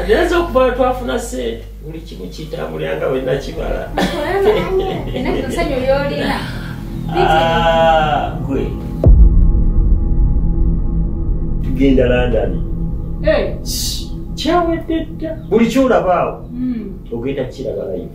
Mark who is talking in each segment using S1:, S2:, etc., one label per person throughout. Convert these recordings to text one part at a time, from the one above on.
S1: Ndezo kuba twafuna sente buli kimu kitambulanga we nakibala.
S2: Ina kusanyo yolina.
S1: Gwe. Tugenda London. Kyawedde dda. Buli kyolabaawo. Ogenda kiraba live.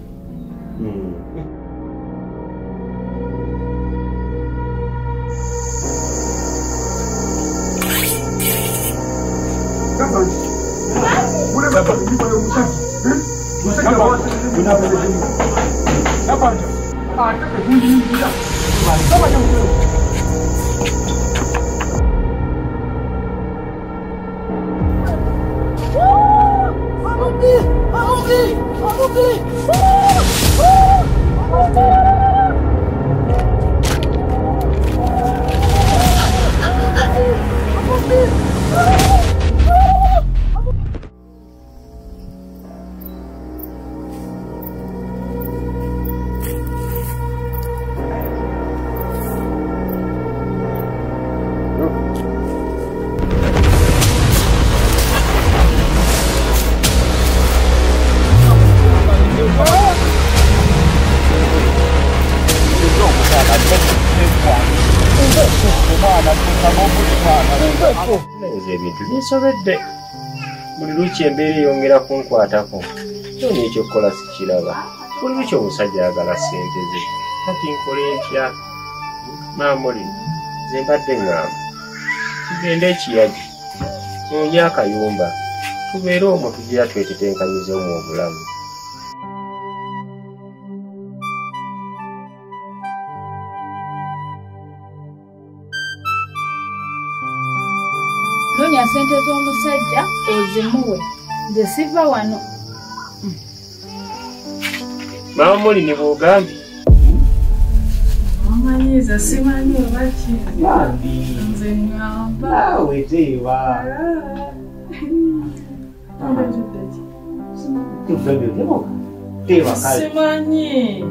S1: Nsobedde buli luki embeera eyongera kunkwatako kyoni ekyokukola sikiraba buli luki omusajja ayagala ssente ze kati nkole ntya maamuli ze mbadde ŋŋamba tugende ekiyagi noonye akayumba tubeere omwo tugira twetetenkanyize mu obulamu.
S2: Nonya sente z'omusajja ozimuwe nze siva wano.
S1: Maamuli ne bw'ogambye
S3: Amanyiza simanyi obaki nze ŋŋamba
S1: naawe teeba teeba kale
S3: simanyi